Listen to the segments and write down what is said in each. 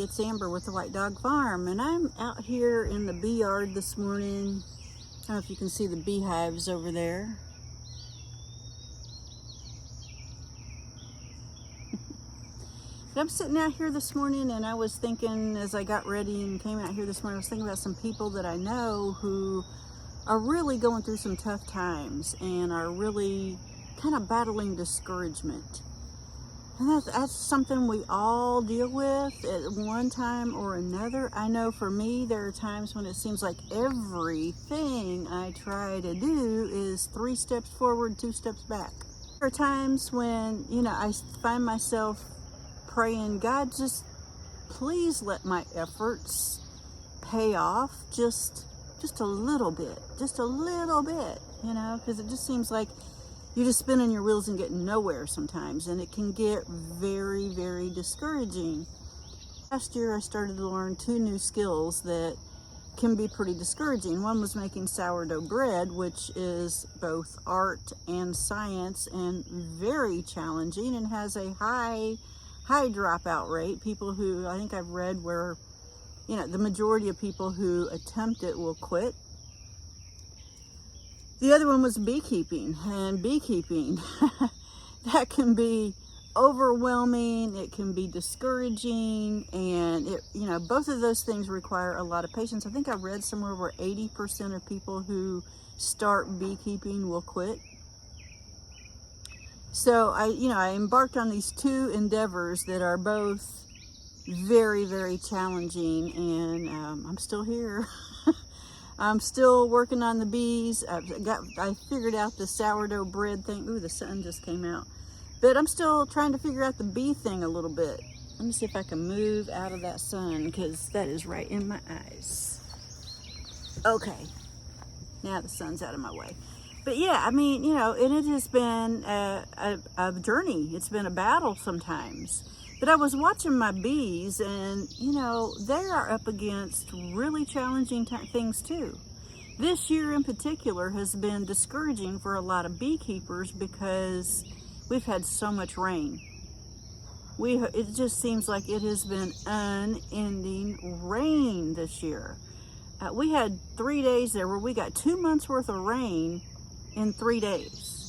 everybody, it's Amber with the White Dog Farm, and I'm out here in the bee yard this morning. I don't know if you can see the beehives over there. But I'm sitting out here this morning, and I was thinking, as I got ready and came out here this morning, I was thinking about some people that I know who are really going through some tough times and are really kind of battling discouragement. And that's something we all deal with at one time or another. I know for me, there are times when it seems like everything I try to do is 3 steps forward, 2 steps back. There are times when, I find myself praying, God, just please let my efforts pay off just a little bit, because it just seems like you're just spinning your wheels and getting nowhere sometimes, and it can get very, very discouraging. Last year I started to learn 2 new skills that can be pretty discouraging. One was making sourdough bread, which is both art and science and very challenging and has a high dropout rate. People who, I think I've read where, the majority of people who attempt it will quit. The other one was beekeeping, and beekeeping, that can be overwhelming, it can be discouraging, and both of those things require a lot of patience. I think I read somewhere where 80% of people who start beekeeping will quit. So I embarked on these 2 endeavors that are both very, very challenging, and I'm still here. I'm still working on the bees. I figured out the sourdough bread thing. Ooh, the sun just came out. But I'm still trying to figure out the bee thing a little bit. Let me see if I can move out of that sun, because that is right in my eyes. Okay, now the sun's out of my way. But yeah, and it has been a journey. It's been a battle sometimes. But I was watching my bees, and, they are up against really challenging things too. This year in particular has been discouraging for a lot of beekeepers because we've had so much rain. It just seems like it has been unending rain this year. We had 3 days there where we got 2 months worth of rain in 3 days.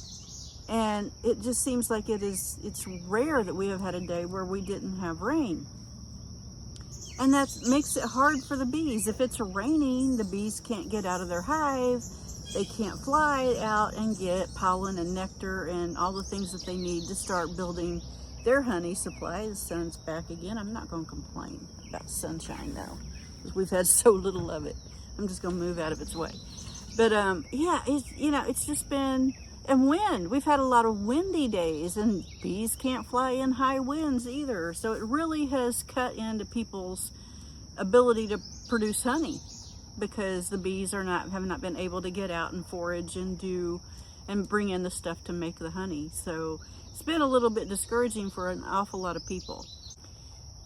And it just seems like it's rare that we have had a day where we didn't have rain. And that makes it hard for the bees. If it's raining, the bees can't get out of their hive. They can't fly out and get pollen and nectar and all the things that they need to start building their honey supply. The sun's back again. I'm not going to complain about sunshine though, because we've had so little of it. I'm just going to move out of its way. But it's just been... And wind. We've had a lot of windy days, and bees can't fly in high winds either. So it really has cut into people's ability to produce honey, because the bees have not been able to get out and forage and bring in the stuff to make the honey. So it's been a little bit discouraging for an awful lot of people.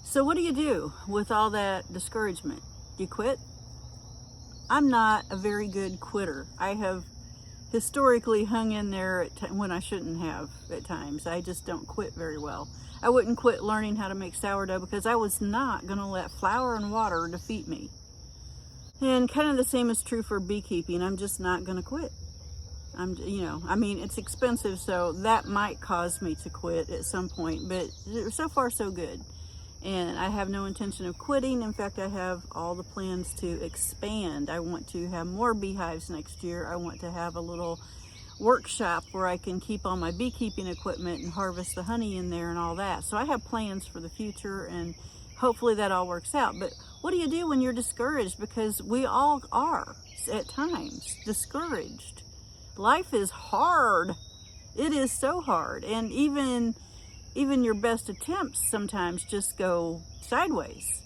So what do you do with all that discouragement? You quit? I'm not a very good quitter. I have historically hung in there when I shouldn't have at times. I just don't quit very well. I wouldn't quit learning how to make sourdough because I was not going to let flour and water defeat me. And kind of the same is true for beekeeping. I'm just not going to quit. It's expensive, so that might cause me to quit at some point, but so far so good. And I have no intention of quitting. In fact, I have all the plans to expand. I want to have more beehives next year. I want to have a little workshop where I can keep all my beekeeping equipment and harvest the honey in there and all that. So I have plans for the future, and hopefully that all works out. But what do you do when you're discouraged? Because we all are at times discouraged. Life is hard. It is so hard. And even your best attempts sometimes just go sideways.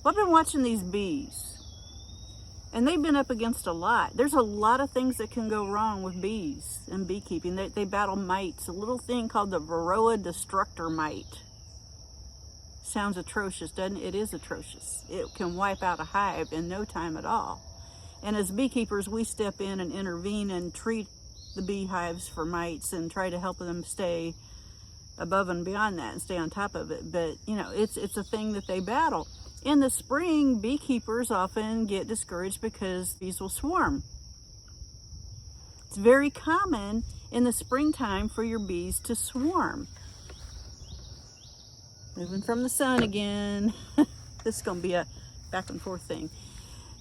Well, I've been watching these bees, and they've been up against a lot. There's a lot of things that can go wrong with bees and beekeeping. They battle mites, a little thing called the Varroa destructor mite. Sounds atrocious, doesn't it? It is atrocious. It can wipe out a hive in no time at all. And as beekeepers, we step in and intervene and treat the beehives for mites and try to help them stay above and beyond that and stay on top of it. But, you know, it's a thing that they battle. In the spring, beekeepers often get discouraged because bees will swarm. It's very common in the springtime for your bees to swarm. Moving from the sun again. This is going to be a back and forth thing.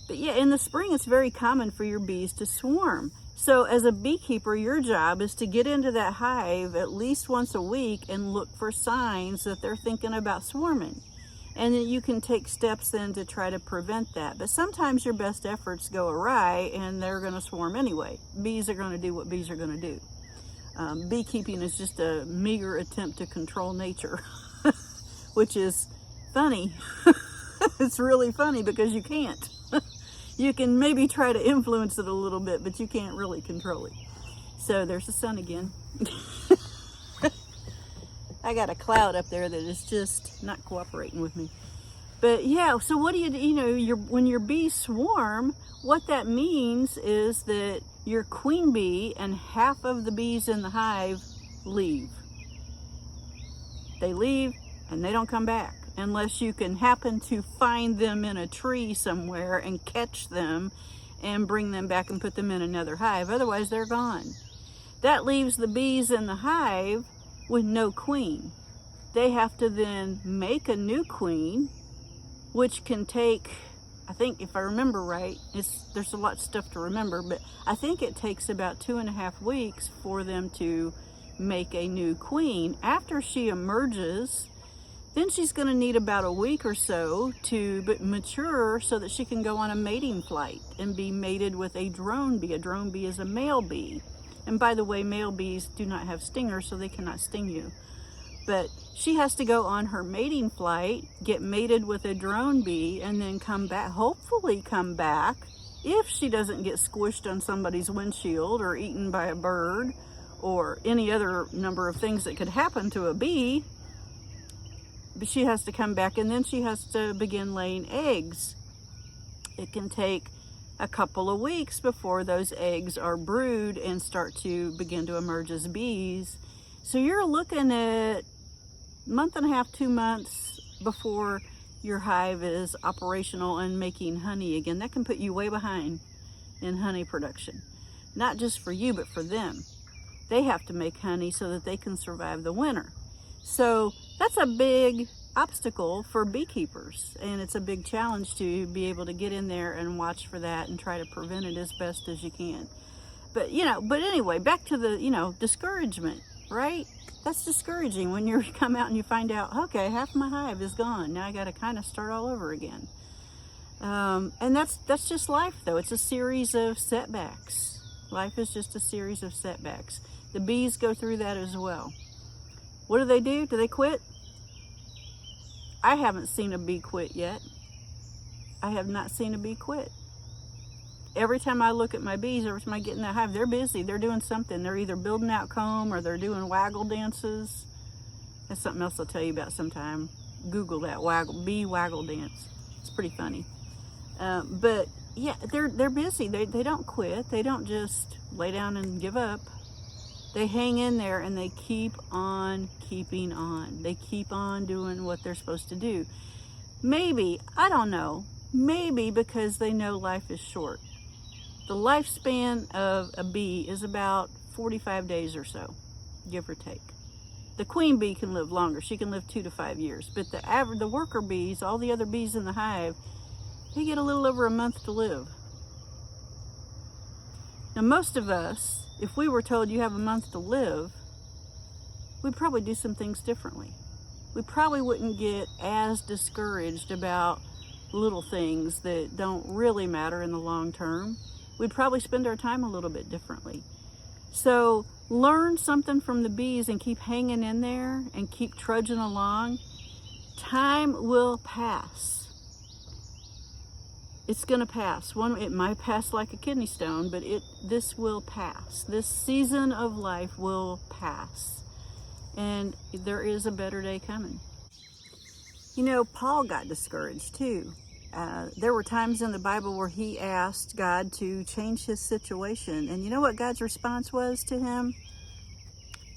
But yeah, in the spring, it's very common for your bees to swarm. So as a beekeeper, your job is to get into that hive at least once a week and look for signs that they're thinking about swarming. And then you can take steps then to try to prevent that. But sometimes your best efforts go awry and they're going to swarm anyway. Bees are going to do what bees are going to do. Beekeeping is just a meager attempt to control nature, which is funny. It's really funny because you can't. You can maybe try to influence it a little bit, but you can't really control it. So there's the sun again. I got a cloud up there that is just not cooperating with me. But yeah, so what do you know, when your bees swarm, what that means is that your queen bee and half of the bees in the hive leave. They leave and they don't come back unless you can happen to find them in a tree somewhere and catch them and bring them back and put them in another hive. Otherwise, they're gone. That leaves the bees in the hive with no queen. They have to then make a new queen, which can take, I think if I remember right, there's a lot of stuff to remember, but I think it takes about 2.5 weeks for them to make a new queen. After she emerges, then she's going to need about a week or so to mature so that she can go on a mating flight and be mated with a drone bee. A drone bee is a male bee. And by the way, male bees do not have stingers, so they cannot sting you. But she has to go on her mating flight, get mated with a drone bee, and then come back, hopefully come back, if she doesn't get squished on somebody's windshield or eaten by a bird or any other number of things that could happen to a bee. But she has to come back, and then she has to begin laying eggs. It can take a couple of weeks before those eggs are brewed and start to begin to emerge as bees. So you're looking at 1.5 to 2 months before your hive is operational and making honey again. That can put you way behind in honey production. Not just for you, but for them. They have to make honey so that they can survive the winter. So that's a big obstacle for beekeepers, and it's a big challenge to be able to get in there and watch for that and try to prevent it as best as you can. But anyway, back to the, discouragement, right? That's discouraging when you come out and you find out, okay, half my hive is gone. Now I got to kind of start all over again. And that's just life, though. It's a series of setbacks. Life is just a series of setbacks. The bees go through that as well. What do? Do they quit? I haven't seen a bee quit yet. I have not seen a bee quit. Every time I look at my bees, every time I get in that hive, they're busy. They're doing something. They're either building out comb or they're doing waggle dances. That's something else I'll tell you about sometime. Google that bee waggle dance. It's pretty funny. But yeah, they're busy. They don't quit. They don't just lay down and give up. They hang in there and they keep on keeping on. They keep on doing what they're supposed to do. Maybe, I don't know, maybe because they know life is short. The lifespan of a bee is about 45 days or so, give or take. The queen bee can live longer. She can live 2 to 5 years. But the worker bees, all the other bees in the hive, they get a little over a month to live. Now, most of us, if we were told you have a month to live, we'd probably do some things differently. We probably wouldn't get as discouraged about little things that don't really matter in the long term. We'd probably spend our time a little bit differently. So learn something from the bees and keep hanging in there and keep trudging along. Time will pass. It's going to pass. It might pass like a kidney stone, but this will pass. This season of life will pass. And there is a better day coming. Paul got discouraged too. There were times in the Bible where he asked God to change his situation. And you know what God's response was to him?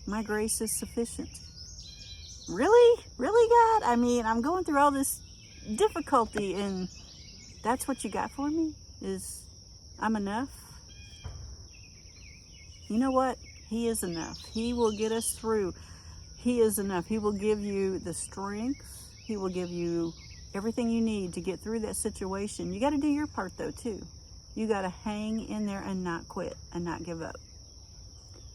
My grace is sufficient. really? Really, God? I mean, I'm going through all this difficulty, and that's what you got for me? Is I'm enough? You know what? He is enough. He will get us through. He is enough. He will give you the strength. He will give you everything you need to get through that situation. You got to do your part, though, too. You got to hang in there and not quit and not give up.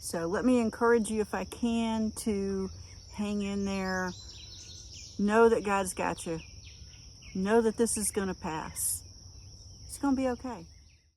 So let me encourage you, if I can, to hang in there. Know that God's got you. Know that this is going to pass. It's going to be okay.